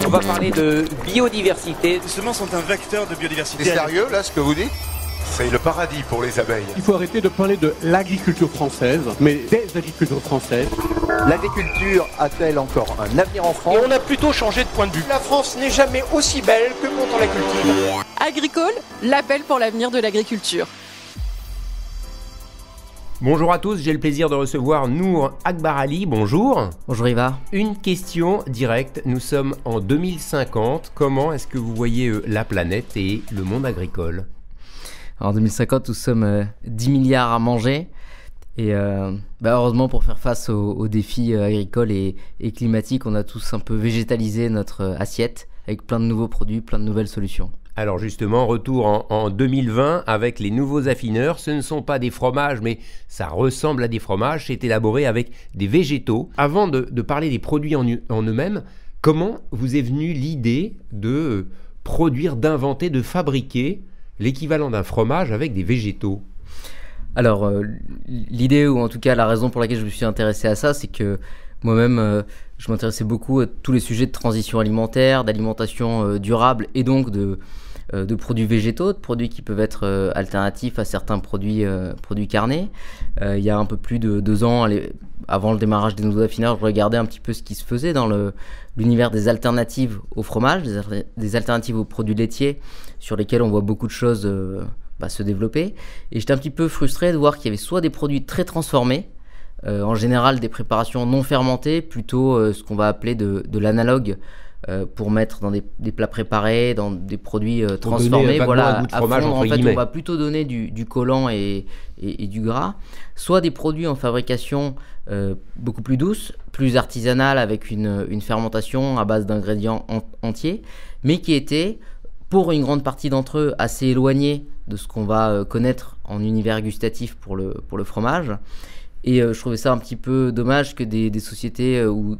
On va parler de biodiversité. Les semences sont un vecteur de biodiversité. C'est sérieux là ce que vous dites? C'est le paradis pour les abeilles. Il faut arrêter de parler de l'agriculture française, mais des agricultures françaises. L'agriculture a-t-elle encore un avenir en France? Et on a plutôt changé de point de vue. La France n'est jamais aussi belle que quand on la cultive. Agricole, l'appel pour l'avenir de l'agriculture. Bonjour à tous, j'ai le plaisir de recevoir Nour Akbarali. Bonjour. Bonjour Ivar. Une question directe, nous sommes en 2050. Comment est-ce que vous voyez la planète et le monde agricole? En 2050, nous sommes 10 milliards à manger. Et heureusement, pour faire face aux défis agricoles et climatiques, on a tous un peu végétalisé notre assiette avec plein de nouveaux produits, plein de nouvelles solutions. Alors justement, retour en 2020 avec les nouveaux affineurs. Ce ne sont pas des fromages, mais ça ressemble à des fromages. C'est élaboré avec des végétaux. Avant de parler des produits en eux-mêmes, comment vous est venue l'idée de produire, d'inventer, de fabriquer l'équivalent d'un fromage avec des végétaux? Alors, l'idée, ou en tout cas la raison pour laquelle je me suis intéressé à ça, c'est que moi-même, je m'intéressais beaucoup à tous les sujets de transition alimentaire, d'alimentation durable et donc de produits végétaux, de produits qui peuvent être alternatifs à certains produits carnés. Il y a un peu plus de 2 ans, avant le démarrage des nouveaux affineurs, je regardais un petit peu ce qui se faisait dans l'univers des alternatives au fromage, des alternatives aux produits laitiers, sur lesquels on voit beaucoup de choses se développer. Et j'étais un petit peu frustré de voir qu'il y avait soit des produits très transformés, en général des préparations non fermentées, plutôt ce qu'on va appeler de l'analogue, pour mettre dans des plats préparés, dans des produits transformés, voilà, à fondre. En fait, on va plutôt donner du collant et du gras, soit des produits en fabrication beaucoup plus douce, plus artisanale, avec une fermentation à base d'ingrédients entiers, mais qui étaient, pour une grande partie d'entre eux, assez éloignés de ce qu'on va connaître en univers gustatif pour le fromage. Et je trouvais ça un petit peu dommage que des sociétés ou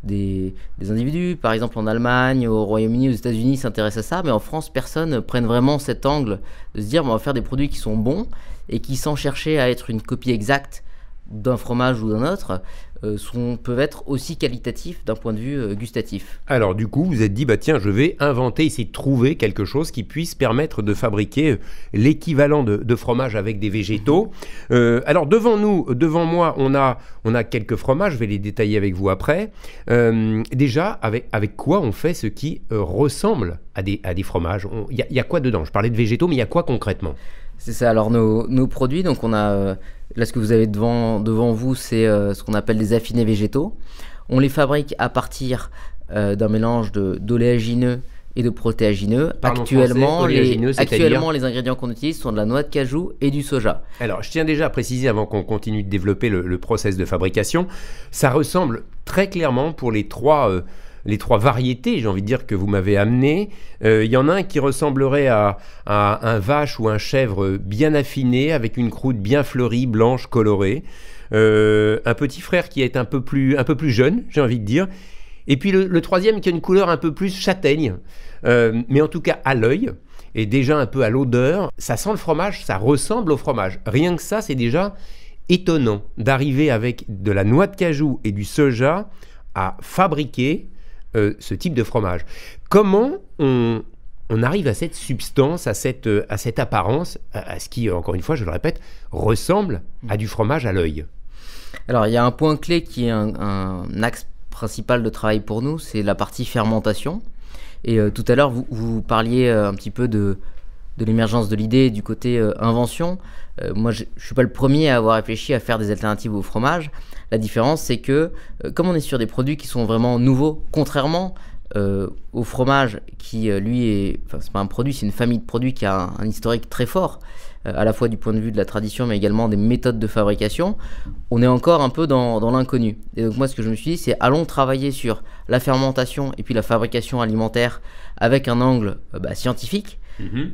des individus, par exemple en Allemagne, au Royaume-Uni, aux États-Unis, s'intéressent à ça, mais en France, personne ne prenne vraiment cet angle de se dire on va faire des produits qui sont bons et qui, sans chercher à être une copie exacte d'un fromage ou d'un autre, peuvent être aussi qualitatifs d'un point de vue gustatif. Alors du coup, vous êtes dit, tiens, je vais inventer, essayer de trouver quelque chose qui puisse permettre de fabriquer l'équivalent de fromage avec des végétaux. Alors devant moi, on a quelques fromages, je vais les détailler avec vous après. Déjà, avec quoi on fait ce qui ressemble à des fromages? Il y a quoi dedans? Je parlais de végétaux, mais il y a quoi concrètement? C'est ça, alors nos produits, donc on a, là ce que vous avez devant vous, c'est ce qu'on appelle des affinés végétaux. On les fabrique à partir d'un mélange d'oléagineux et de protéagineux. Actuellement, les ingrédients qu'on utilise sont de la noix de cajou et du soja. Alors, je tiens déjà à préciser, avant qu'on continue de développer le process de fabrication, ça ressemble très clairement pour les trois variétés, j'ai envie de dire, que vous m'avez amené. Il y en a un qui ressemblerait à un vache ou un chèvre bien affiné, avec une croûte bien fleurie, blanche, colorée. Un petit frère qui est un peu plus jeune, j'ai envie de dire. Et puis le troisième qui a une couleur un peu plus châtaigne, mais en tout cas à l'œil, et déjà un peu à l'odeur. Ça sent le fromage, ça ressemble au fromage. Rien que ça, c'est déjà étonnant d'arriver avec de la noix de cajou et du soja à fabriquer ce type de fromage. Comment on arrive à cette substance, à cette apparence, à ce qui, encore une fois, je le répète, ressemble à du fromage à l'œil? Alors, il y a un point clé qui est un axe principal de travail pour nous, c'est la partie fermentation. Et tout à l'heure, vous parliez un petit peu de l'émergence de l'idée du côté invention. Moi, je ne suis pas le premier à avoir réfléchi à faire des alternatives au fromage. La différence, c'est que comme on est sur des produits qui sont vraiment nouveaux, contrairement au fromage qui, c'est pas un produit, c'est une famille de produits qui a un historique très fort, à la fois du point de vue de la tradition, mais également des méthodes de fabrication, on est encore un peu dans l'inconnu. Et donc moi, ce que je me suis dit, c'est allons travailler sur la fermentation et puis la fabrication alimentaire avec un angle scientifique,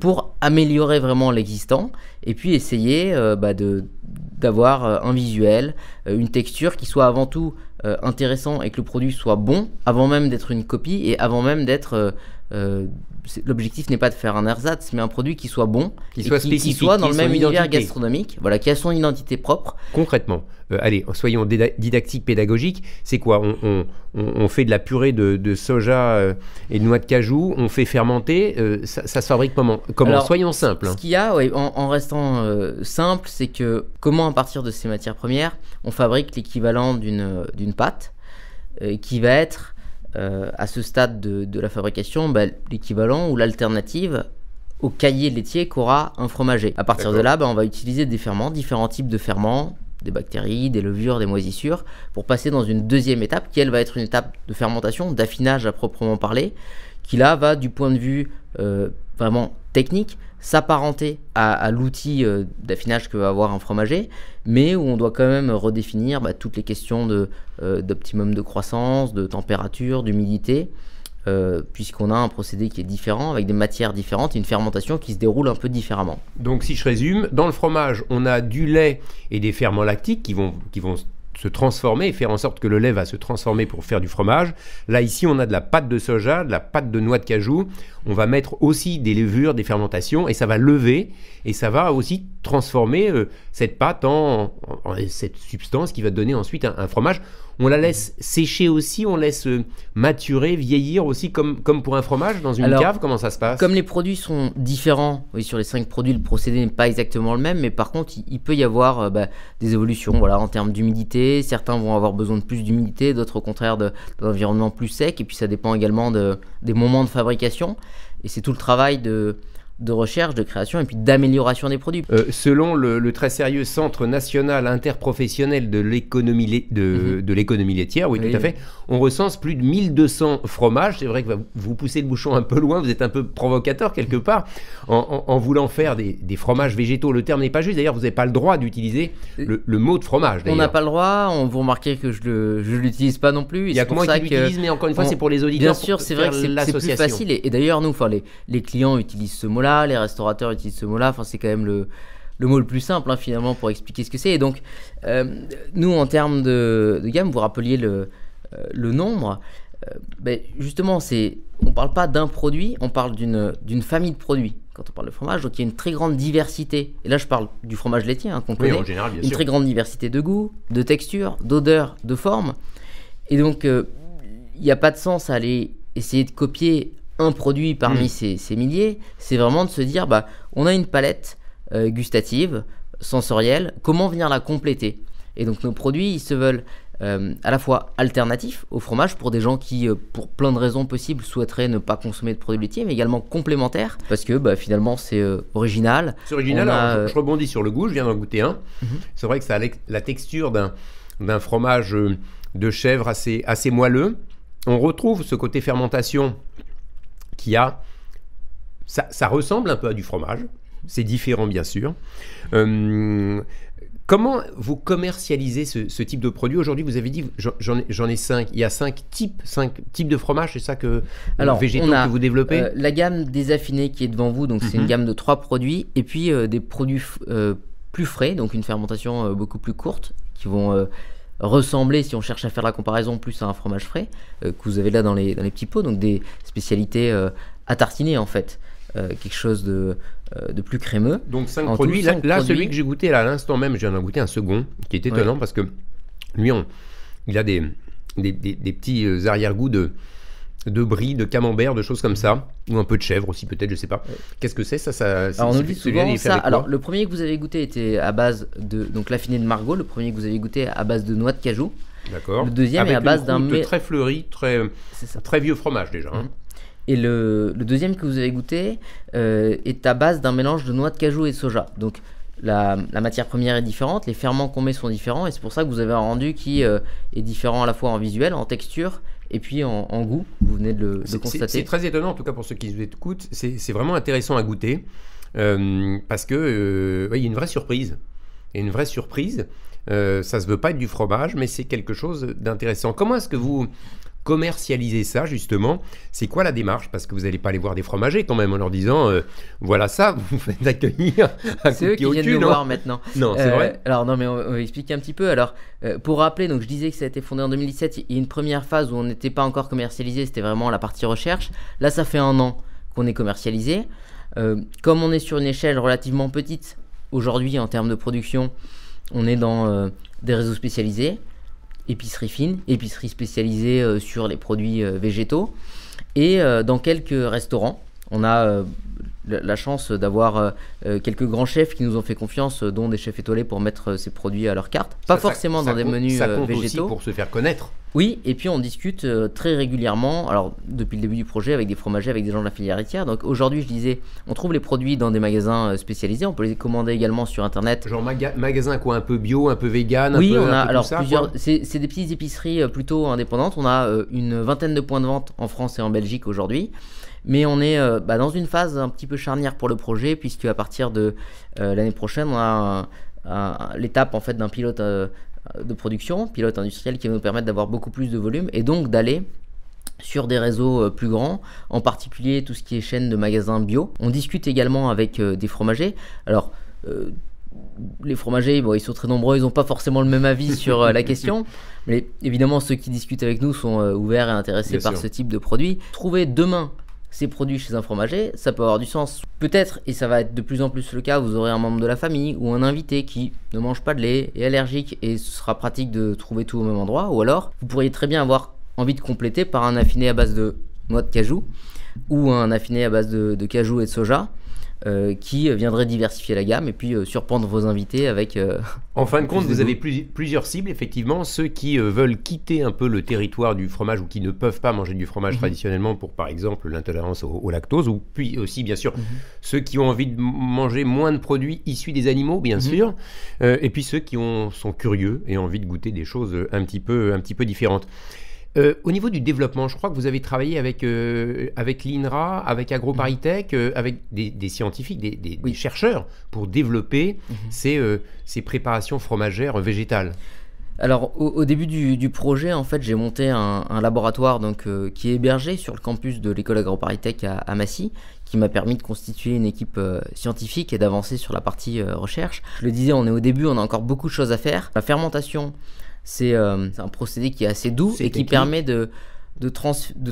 pour améliorer vraiment l'existant et puis essayer d'avoir un visuel, une texture qui soit avant tout intéressant et que le produit soit bon avant même d'être une copie et avant même d'être l'objectif n'est pas de faire un ersatz, mais un produit qui soit bon, qui soit spécifique, qui soit dans le même univers identité gastronomique, voilà, qui a son identité propre. Concrètement, allez, soyons didactiques, pédagogiques. C'est quoi? On fait de la purée de soja et de noix de cajou, on fait fermenter, ça se fabrique comment? Alors, soyons simples. Ce qu'il y a, en restant simple, c'est que comment à partir de ces matières premières, on fabrique l'équivalent d'une pâte qui va être à ce stade de la fabrication l'équivalent ou l'alternative au cahier laitier qu'aura un fromager. À partir de là, on va utiliser des ferments, différents types de ferments, des bactéries, des levures, des moisissures, pour passer dans une deuxième étape qui, elle, va être une étape de fermentation, d'affinage à proprement parler, qui là va, du point de vue vraiment technique, s'apparenter à l'outil d'affinage que va avoir un fromager, mais où on doit quand même redéfinir toutes les questions d'optimum de croissance, de température, d'humidité, puisqu'on a un procédé qui est différent, avec des matières différentes, une fermentation qui se déroule un peu différemment. Donc si je résume, dans le fromage, on a du lait et des ferments lactiques qui vont se transformer et faire en sorte que le lait va se transformer pour faire du fromage. Là, ici, on a de la pâte de soja, de la pâte de noix de cajou. On va mettre aussi des levures, des fermentations, et ça va lever, et ça va aussi transformer cette pâte en cette substance qui va donner ensuite un fromage. On la laisse sécher aussi, on laisse maturer, vieillir aussi, comme pour un fromage dans une cave. Comment ça se passe? Comme les produits sont différents, sur les 5 produits, le procédé n'est pas exactement le même, mais par contre, il peut y avoir des évolutions en termes d'humidité. Certains vont avoir besoin de plus d'humidité, d'autres au contraire d'un environnement plus sec, et puis ça dépend également des moments de fabrication. Et c'est tout le travail de recherche, de création et puis d'amélioration des produits. Selon le très sérieux Centre national interprofessionnel de l'économie laitière, oui, tout à fait, on recense plus de 1200 fromages. C'est vrai que vous poussez le bouchon un peu loin, vous êtes un peu provocateur quelque part, en voulant faire des fromages végétaux. Le terme n'est pas juste, d'ailleurs vous n'avez pas le droit d'utiliser le mot de fromage. On n'a pas le droit, vous remarquez que je ne l'utilise pas non plus. Il y a que moi qui l'utilise, mais encore une fois c'est pour les auditeurs. Bien sûr, c'est vrai que c'est plus facile, et d'ailleurs nous, les clients utilisent ce mot-là, les restaurateurs utilisent ce mot-là, c'est quand même le mot le plus simple finalement pour expliquer ce que c'est. Et donc nous, en termes de gamme, vous rappeliez le nombre, justement on ne parle pas d'un produit, on parle d'une famille de produits quand on parle de fromage. Donc il y a une très grande diversité, et là je parle du fromage laitier qu'on connaît, en général, bien sûr. Très grande diversité de goût, de texture, d'odeur, de forme, et donc il n'y a pas de sens à aller essayer de copier un produit parmi ces milliers. C'est vraiment de se dire on a une palette gustative, sensorielle, comment venir la compléter. Et donc nos produits, ils se veulent à la fois alternatifs au fromage pour des gens qui, pour plein de raisons possibles, souhaiteraient ne pas consommer de produits laitiers, mais également complémentaires, parce que finalement c'est original. C'est original. Alors, je rebondis sur le goût, je viens d'en goûter un. C'est vrai que ça a la texture d'un fromage de chèvre assez moelleux. On retrouve ce côté fermentation qui a... Ça ressemble un peu à du fromage. C'est différent, bien sûr. Comment vous commercialisez ce type de produit? Aujourd'hui, vous avez dit, j'en ai 5. Il y a 5 types de fromage, c'est ça végétaux que vous développez? La gamme desaffinée qui est devant vous, donc c'est une gamme de 3 produits. Et puis des produits plus frais, donc une fermentation beaucoup plus courte, qui vont... ressembler, si on cherche à faire la comparaison, plus à un fromage frais que vous avez là dans les petits pots, donc des spécialités à tartiner en fait, quelque chose de plus crémeux. Donc 5 produits. Là, celui que j'ai goûté là, à l'instant même, je viens d'en goûter un second qui est étonnant parce que lui, il a des petits arrière-goûts de brie, de camembert, de choses comme ça, ou un peu de chèvre aussi peut-être, je sais pas. Qu'est-ce que c'est ça? Alors on nous dit souvent ça. Alors le premier que vous avez goûté était à base de l'affiné de Margaux. Le premier que vous avez goûté à base de noix de cajou. D'accord. Le deuxième est à base d'un très fleuri, très vieux fromage déjà. Et le deuxième que vous avez goûté est à base d'un mélange de noix de cajou et de soja. Donc la matière première est différente, les ferments qu'on met sont différents, et c'est pour ça que vous avez un rendu qui est différent à la fois en visuel, en texture, et puis en goût. Vous venez de le constater. C'est très étonnant, en tout cas pour ceux qui vous écoutent. C'est vraiment intéressant à goûter parce que il y a une vraie surprise. Ça se veut pas être du fromage, mais c'est quelque chose d'intéressant. Comment est-ce que vous commercialiser ça justement, c'est quoi la démarche? Parce que vous n'allez pas aller voir des fromagers quand même en leur disant voilà ça, vous faites accueillir un c'est eux qui viennent nous voir maintenant. Non, c'est vrai. Alors non, mais on va expliquer un petit peu. Alors pour rappeler, donc je disais que ça a été fondé en 2017. Il y a une première phase où on n'était pas encore commercialisé, c'était vraiment la partie recherche. Là, ça fait 1 an qu'on est commercialisé. Comme on est sur une échelle relativement petite aujourd'hui en termes de production, on est dans des réseaux spécialisés. Épicerie fine, épicerie spécialisée sur les produits végétaux, et dans quelques restaurants. On a la chance d'avoir quelques grands chefs qui nous ont fait confiance, dont des chefs étoilés pour mettre ces produits à leur carte. Pas forcément dans des menus ça compte végétaux. Aussi pour se faire connaître. Oui, et puis on discute très régulièrement, alors depuis le début du projet, avec des fromagers, avec des gens de la filière laitière. Donc aujourd'hui, je disais, on trouve les produits dans des magasins spécialisés, on peut les commander également sur internet. Genre magasin quoi, un peu bio, un peu vegan, oui, un peu, on a un peu alors tout ça, plusieurs. C'est des petites épiceries plutôt indépendantes. On a une vingtaine de points de vente en France et en Belgique aujourd'hui. Mais on est dans une phase un petit peu charnière pour le projet, puisque à partir de l'année prochaine, on a l'étape en fait d'un pilote de production, pilote industriel, qui va nous permettre d'avoir beaucoup plus de volume et donc d'aller sur des réseaux plus grands, en particulier tout ce qui est chaîne de magasins bio. On discute également avec des fromagers. Alors, les fromagers, bon, ils sont très nombreux, ils n'ont pas forcément le même avis sur la question, mais évidemment, ceux qui discutent avec nous sont ouverts et intéressés par ce type de produit. Trouver demain ces produits chez un fromager, ça peut avoir du sens. Peut-être, et ça va être de plus en plus le cas, vous aurez un membre de la famille ou un invité qui ne mange pas de lait, est allergique, et ce sera pratique de trouver tout au même endroit. Ou alors, vous pourriez très bien avoir envie de compléter par un affiné à base de noix de cajou ou un affiné à base de cajou et de soja, qui viendrait diversifier la gamme et puis surprendre vos invités avec... en fin de compte, vous avez plusieurs cibles, effectivement. Ceux qui veulent quitter un peu le territoire du fromage ou qui ne peuvent pas manger du fromage traditionnellement pour, par exemple, l'intolérance au lactose, ou puis aussi, bien sûr, ceux qui ont envie de manger moins de produits issus des animaux, bien sûr, et puis ceux qui sont curieux et ont envie de goûter des choses un petit peu différentes. Au niveau du développement, je crois que vous avez travaillé avec l'INRA, avec AgroParisTech, avec des scientifiques, des chercheurs pour développer ces préparations fromagères végétales. Alors au début du projet, en fait, j'ai monté un laboratoire qui est hébergé sur le campus de l'école AgroParisTech à Massy, qui m'a permis de constituer une équipe scientifique et d'avancer sur la partie recherche. Je le disais, on est au début, on a encore beaucoup de choses à faire. La fermentation, c'est un procédé qui est assez doux et qui permet de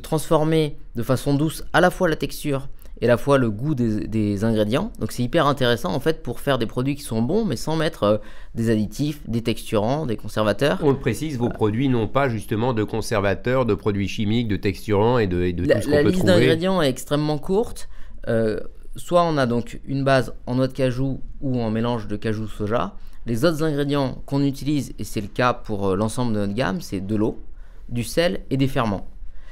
transformer de façon douce à la fois la texture et à la fois le goût des ingrédients. Donc c'est hyper intéressant en fait pour faire des produits qui sont bons mais sans mettre des additifs, des texturants, des conservateurs. On le précise, vos produits n'ont pas justement de conservateurs, de produits chimiques, de texturants et de tout ce qu'on peut trouver. La liste d'ingrédients est extrêmement courte. Soit on a donc une base en noix de cajou ou en mélange de cajou soja. Les autres ingrédients qu'on utilise, et c'est le cas pour l'ensemble de notre gamme, c'est de l'eau, du sel et des ferments.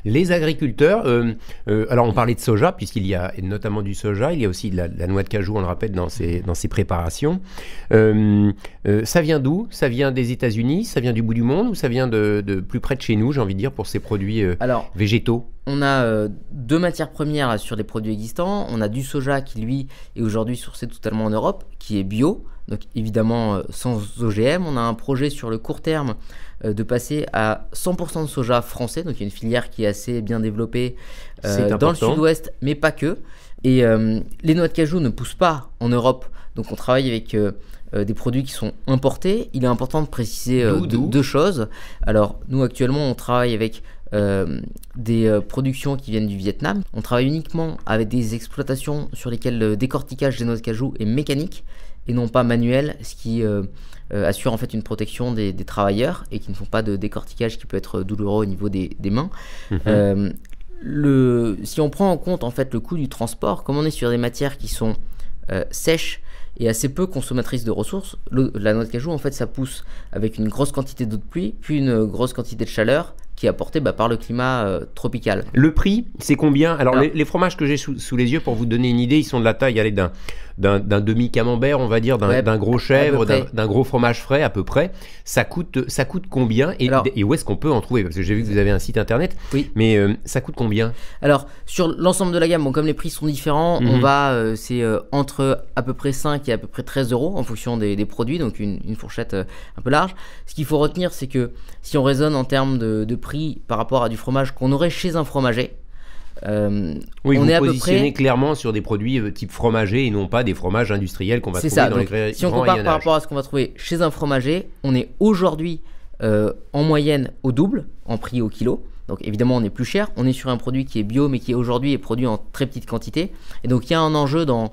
Les agriculteurs, alors on parlait de soja, puisqu'il y a notamment du soja, il y a aussi de la noix de cajou, on le rappelle, dans ces préparations. Ça vient d'où? Ça vient des États-Unis? Ça vient du bout du monde? Ou ça vient de plus près de chez nous, j'ai envie de dire, pour ces produits végétaux? On a 2 matières premières sur les produits existants. On a du soja qui, lui, est aujourd'hui sourcé totalement en Europe, qui est bio, donc évidemment sans OGM. On a un projet sur le court terme de passer à 100% de soja français, donc il y a une filière qui est assez bien développée dans le sud-ouest, mais pas que. Et les noix de cajou ne poussent pas en Europe, donc on travaille avec des produits qui sont importés. Il est important de préciser deux choses. Alors nous actuellement on travaille avec des productions qui viennent du Vietnam. On travaille uniquement avec des exploitations sur lesquelles le décortiquage des noix de cajou est mécanique et non pas manuel, ce qui assure en fait une protection des travailleurs et qui ne font pas de décortiquage qui peut être douloureux au niveau des mains. Si on prend en compte en fait le coût du transport, comme on est sur des matières qui sont sèches et assez peu consommatrices de ressources, la noix de cajou en fait ça pousse avec une grosse quantité d'eau de pluie puis une grosse quantité de chaleur qui est apportée par le climat tropical. Le prix, c'est combien? Alors les fromages que j'ai sous les yeux, pour vous donner une idée, ils sont de la taille d'un demi-camembert, on va dire, d'un gros chèvre, d'un gros fromage frais à peu près. Ça coûte combien et où est-ce qu'on peut en trouver? Parce que j'ai vu que vous avez un site internet, mais ça coûte combien? Alors sur l'ensemble de la gamme, comme les prix sont différents, on va c'est entre à peu près 5 et à peu près 13 euros en fonction des produits, donc une fourchette un peu large. Ce qu'il faut retenir, c'est que si on raisonne en termes de prix prix par rapport à du fromage qu'on aurait chez un fromager. Oui, vous positionnez clairement sur des produits type fromager et non pas des fromages industriels qu'on va trouver dans les grands rayonnages. Si on compare par rapport à ce qu'on va trouver chez un fromager, on est aujourd'hui en moyenne au double en prix au kilo. Donc évidemment on est plus cher, on est sur un produit qui est bio mais qui aujourd'hui est produit en très petite quantité. Et donc il y a un enjeu dans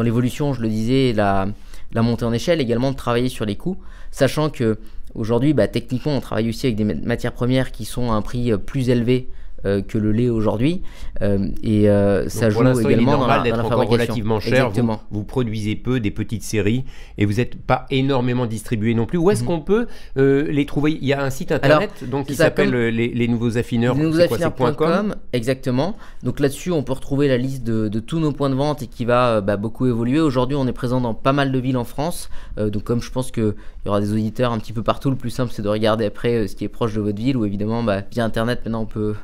l'évolution, je le disais, la montée en échelle, également de travailler sur les coûts, sachant que aujourd'hui techniquement on travaille aussi avec des matières premières qui sont à un prix plus élevé que le lait aujourd'hui, et ça joue également dans la fabrication. Relativement cher. Vous produisez peu, des petites séries, et vous n'êtes pas énormément distribué non plus. Où est-ce qu'on peut les trouver? Il y a un site internet qui s'appelle les nouveaux affineurs. lesnouveauxaffineurs.com, exactement. Donc là-dessus, on peut retrouver la liste de tous nos points de vente et qui va beaucoup évoluer. Aujourd'hui, on est présent dans pas mal de villes en France. Donc comme je pense qu'il y aura des auditeurs un petit peu partout, le plus simple c'est de regarder après ce qui est proche de votre ville, ou évidemment via internet maintenant on peut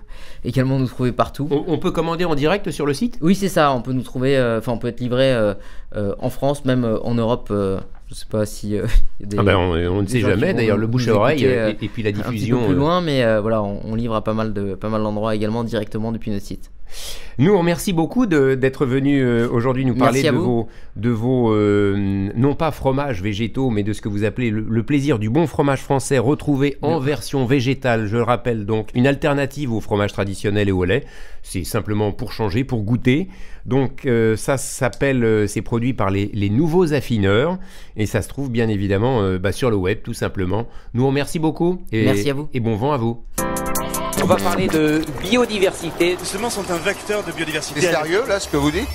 également nous trouver partout. On peut commander en direct sur le site? Oui, c'est ça, on peut nous trouver, on peut être livré en France, même en Europe. Je sais pas si y a des, on ne sait jamais, d'ailleurs, le bouche à oreille et puis la diffusion. Un petit peu plus loin, mais voilà, on livre à pas mal d'endroits également directement depuis notre site. Nous, on remercie beaucoup d'être venu aujourd'hui nous parler de vos non pas fromages végétaux, mais de ce que vous appelez le plaisir du bon fromage français retrouvé en version végétale. Je le rappelle donc, une alternative au fromage traditionnel et au lait. C'est simplement pour changer, pour goûter. Donc ça s'appelle, c'est produit par les nouveaux affineurs et ça se trouve bien évidemment sur le web tout simplement. Nous on remercie beaucoup et merci à vous et bon vent à vous. On va parler de biodiversité. Les semences sont un vecteur de biodiversité. C'est sérieux là ce que vous dites?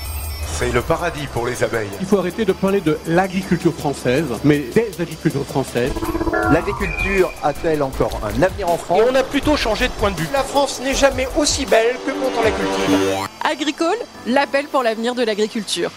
C'est le paradis pour les abeilles. Il faut arrêter de parler de l'agriculture française, mais des agricultures françaises. L'agriculture a-t-elle encore un avenir en France? Et on a plutôt changé de point de vue. La France n'est jamais aussi belle que quand on la cultive. Agricole, l'appel pour l'avenir de l'agriculture.